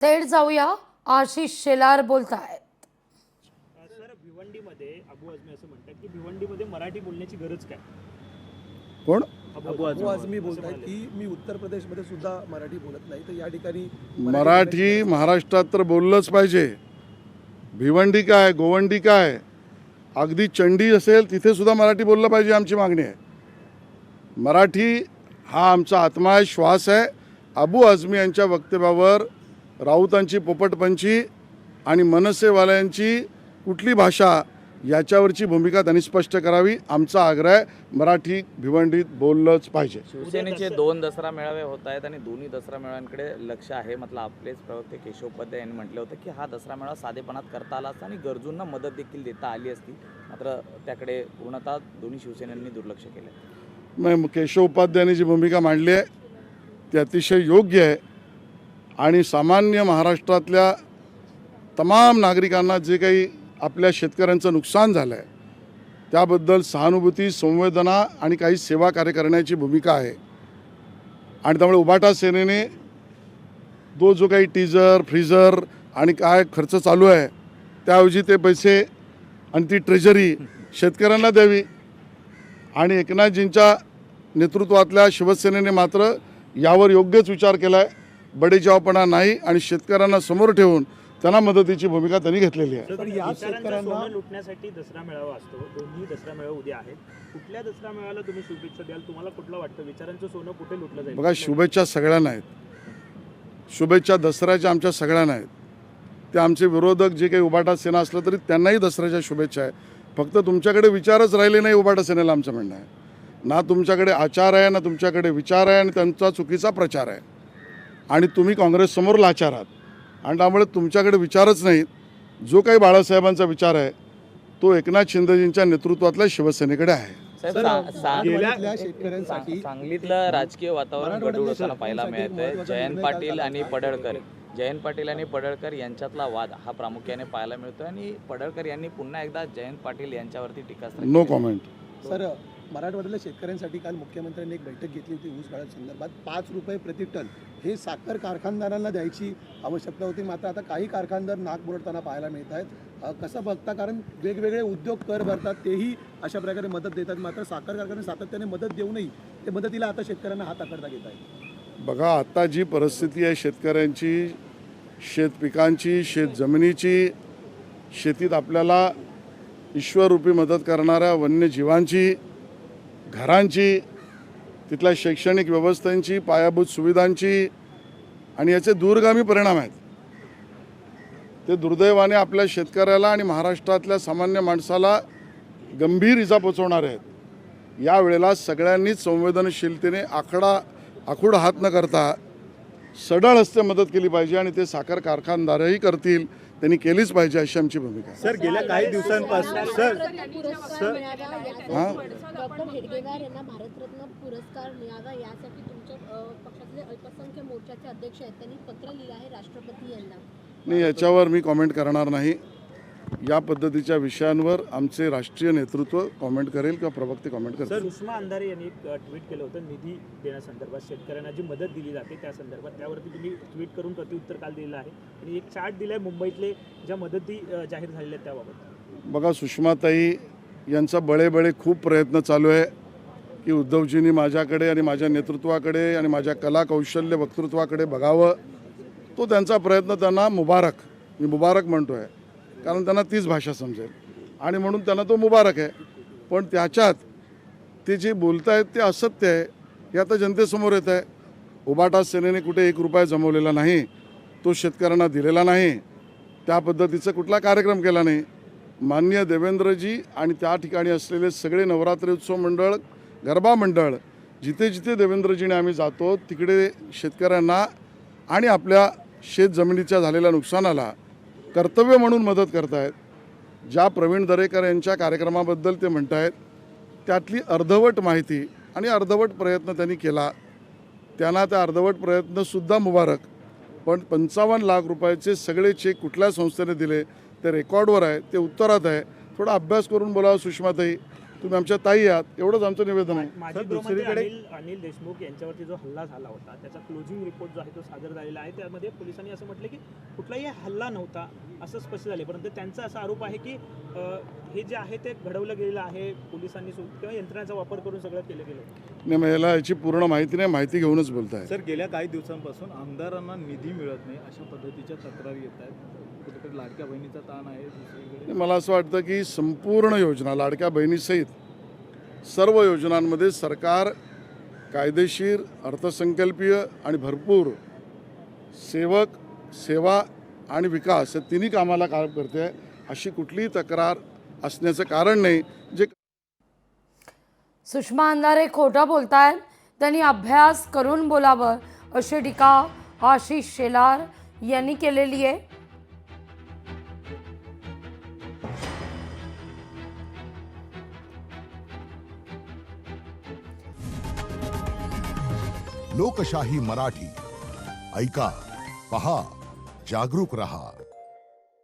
थेट जाऊया, आशिष शेलार बोलतायत. सर, भिवंडीमध्ये अबू आझमी असं म्हणतात की भिवंडीमध्ये मराठी बोलण्याची गरज काय? कोण? अबू अबू आझमी असं बोलत आहेत म्हणाले. की मी उत्तर प्रदेशमध्ये सुद्धा मराठी बोलत नाही, तर या ठिकाणी मराठी महाराष्ट्रात तर बोललंच पाहिजे. भिवंडी काय, गोवंडी काय, अगदी चंडी असेल तिथे सुद्धा मराठी बोललं पाहिजे, आमची मागणी आहे. मराठी हा आमचा आत्मा आहे, श्वास आहे. अबू आझमी यांच्या वक्तव्यावर राऊतांची पोपटपंची आणि मनसेवाल्यांची कुठली भाषा याच्यावरची भूमिका त्यांनी स्पष्ट करावी. आमचा आग्रह आहे, मराठी भिवंडीत बोललंच पाहिजे. शिवसेनेचे 2 दसरा मेळावे होत आहेत आणि दोन्ही दसरा मेळाव्यांकडे लक्ष आहे. मतलब आपलेच प्रवक्ते केशव उपाध्याय यांनी म्हटलं होतं की हा दसरा मेळावा साधेपणात करता आला असता आणि गरजूंना मदत देखील देता आली असती. मात्र त्याकडे पूर्णतः दोन्ही शिवसेनेयांनी दुर्लक्ष केलं. मग केशव उपाध्यायांनी जी भूमिका मांडली आहे ती अतिशय योग्य आहे आणि सामान्य महाराष्ट्रातल्या तमाम नागरिकांना जे काही आपल्या शेतकऱ्यांचं नुकसान झालं आहे त्याबद्दल सहानुभूती, संवेदना आणि काही सेवा कार्य करण्याची भूमिका आहे. आणि त्यामुळे उभाटा सेनेने जो काही टीजर, फ्रीजर आणि काय खर्च चालू आहे त्याऐवजी ते पैसे आणि ती ट्रेजरी शेतकऱ्यांना द्यावी. आणि एकनाथजींच्या नेतृत्वातल्या शिवसेनेने मात्र यावर योग्यच विचार केला आहे. बडेजावपणा नाही आणि शेतकऱ्यांना समोर ठेवून त्यांना मदतीची भूमिका त्यांनी घेतलेली आहे. तर या विचारांचं शेतकऱ्यांना- सोनं लुटण्यासाठी दसरा मेळावा असतो. दोन्ही दसरा मेळावे उद्या आहेत. कुठल्या दसरा मेळाव्याला तुम्ही शुभेच्छा द्याल? तुम्हाला कुठलं वाटतं विचारांचं सोनं कुठे लुटलं जाईल? बघा, शुभेच्छा सगळ्यांना आहेत. शुभेच्छा दसऱ्याच्या आमच्या सगळ्यांना आहेत. ते आमचे विरोधक जे काही उभाटा सेना असलं तरी त्यांनाही दसऱ्याच्या शुभेच्छा आहे. फक्त तुमच्याकडे विचारच राहिले नाही उभाटा सेनेला, आमचं म्हणणं आहे. ना तुमच्याकडे आचार आहे, ना तुमच्याकडे विचार आहे, आणि त्यांचा चुकीचा प्रचार आहे. आणि तुम्ही काँग्रेससमोर लाचार आहात आणि त्यामुळे तुमच्याकडे विचारच नाहीत. जो काही बाळासाहेबांचा विचार आहे तो एकनाथ शिंदेजींच्या नेतृत्वातल्या शिवसेनेकडे आहे. गेल्या शेतकऱ्यांसाठी सांगलीतलं राजकीय वातावरण गढूळ असताना पाहायला मिळतंय. जयंत पाटील आणि पडळकर यांच्यातला वाद हा प्रामुख्याने पाहायला मिळतोय आणि पडळकर यांनी पुन्हा एकदा जयंत पाटील यांच्यावरती टीकास्त्र नो कॉमेंट. सर, मराठवाड्यातल्या शेतकऱ्यांसाठी काल मुख्यमंत्र्यांनी एक बैठक घेतली होती ऊस गाळप संदर्भात. 5 रुपये प्रति टन हे साखर कारखानदारांना द्यायची आवश्यकता होती. मात्र आता काही कारखानदार नाक मुरडताना पाहायला मिळत आहेत. कसं बघता? कारण वेगवेगळे उद्योग कर भरतात, तेही अशा प्रकारे मदत देतात. मात्र साखर कारखाने सातत्याने मदत देऊनही ते मदतीला आता शेतकऱ्यांना हात आकडता घेत आहेत. बघा, आता जी परिस्थिती आहे शेतकऱ्यांची, शेतपिकांची, शेतजमिनीची, शेतीत आपल्याला ईश्वररूपी मदत करणाऱ्या वन्यजीवांची, घरांची, तिथल्या शैक्षणिक व्यवस्थांची, पायाभूत सुविधांची, आणि याचे दूरगामी परिणाम आहेत. ते दुर्दैवाने आपल्या शेतकऱ्याला आणि महाराष्ट्रातल्या सामान्य माणसाला गंभीर इजा पोचवणारे आहेत. यावेळेला सगळ्यांनीच संवेदनशीलतेने आखूड हात न करता सढळ हस्ते मदत केली पाहिजे आणि ते साखर कारखानदारही करतील, त्यांनी केलीच पाहिजे अशी आमची भूमिका आहे. सर, गेल्या काही दिवसांपासून हां, डॉक्टर हेडगेवार यांना भारतरत्न पुरस्कार मिळावा यासाठी तुमच्या पक्षातले अल्पसंख्य मोर्चाचे अध्यक्ष आहेत, त्यांनी पत्र लिहिलं आहे राष्ट्रपती यांना. नाही, याच्यावर मी कॉमेंट करणार नाही. या पद्धतीच्या विषयांवर आमचे राष्ट्रीय नेतृत्व कॉमेंट करेल किंवा प्रवक्ते कॉमेंट करतील. सर, सुषमा अंधारे यांनी एक ट्विट केलं होतं निधी देण्यासंदर्भात, शेतकऱ्यांना जी मदत दिली जाते त्या संदर्भात. त्यावरती तुम्ही ट्विट करून प्रत्युत्तर काल दिलेलं आहे आणि एक चार्ट दिलाय मुंबईतले ज्या मदती जाहीर झालेल्या आहेत त्याबाबत. बघा, सुषमाताई यांचा बळे खूप प्रयत्न चालू आहे की उद्धवजींनी माझ्याकडे आणि माझ्या नेतृत्वाकडे आणि माझ्या कला कौशल्य वक्तृत्वाकडे बघावं. तो त्यांचा प्रयत्न त्यांना मुबारक, मी मुबारक म्हणतो आहे कारण त्यांना तीच भाषा समजेल आणि म्हणून त्यांना तो मुबारक आहे. पण त्याच्यात ते जे बोलत आहेत ते असत्य आहे हे आता जनतेसमोर येत आहे. उभाटा सेनेने कुठे 1 रुपया जमवलेला नाही, तो शेतकऱ्यांना दिलेला नाही, त्या पद्धतीचा कुठला कार्यक्रम केला नाही. माननीय देवेंद्रजी आणि त्या ठिकाणी असलेले सगळे नवरात्री उत्सव मंडळ, गरबा मंडळ, जिथे जिथे देवेंद्रजीने आम्ही जातो तिकडे शेतकऱ्यांना आणि आपल्या शेतजमिनीच्या झालेल्या नुकसानाला कर्तव्य म्हणून मदत करत आहेत. ज्या प्रवीण दरेकर यांच्या कार्यक्रमाबद्दल ते म्हणत आहेत त्यातली अर्धवट माहिती आणि अर्धवट प्रयत्न त्यांनी केला, त्यांना त्या अर्धवट प्रयत्नसुद्धा मुबारक. पण 55 लाख रुपयाचे सगळे चेक कुठल्या संस्थेने दिले ते रेकॉर्डवर आहे, ते उत्तरात आहे. थोडा अभ्यास करून बोलावं सुषमाताई. तुम्ही आमच्या ताई आहात, एवढंच आमचं निवेदन आहे. माजी गृहमंत्री अनिल देशमुख यांच्यावरती जो हल्ला झाला होता त्याचा क्लोजिंग रिपोर्ट जो आहे तो सादर झालेला आहे. त्यामध्ये पोलिसांनी असं म्हटलं की कुठलाही हल्ला नव्हता असं स्पष्ट झाले, परंतु त्यांचा असा आरोप आहे की हे जे आहे ते घडवलं गेलेलं आहे, पोलिसांनी किंवा यंत्रणाचा वापर करून सगळं केलं गेलं. नाही, मला याची पूर्ण माहिती नाही, माहिती घेऊनच बोलताय. सर, गेल्या काही दिवसांपासून आमदारांना निधी मिळत नाही अशा पद्धतीच्या तक्रारी येत आहेत. कुठेतरी लाडक्या बहिणीचा ताण आहे, दुसरीकडे मला असं वाटतं की संपूर्ण योजना लाडक्या बहिणीसहित सर्व योजनांमध्ये सरकार कायदेशीर, अर्थसंकल्पीय आणि भरपूर सेवक, सेवा आणि विकास या तिन्ही कामाला काम करते. अशी कुठलीही तक्रार असण्याचं कारण नाही. जे सुषमा अंधारे खोटं बोलतायत, त्यांनी अभ्यास करून बोलावं अशी टीका आशिष शेलार यांनी केलेली आहे. लोकशाही मराठी ऐका, पहा, जागरूक रहा.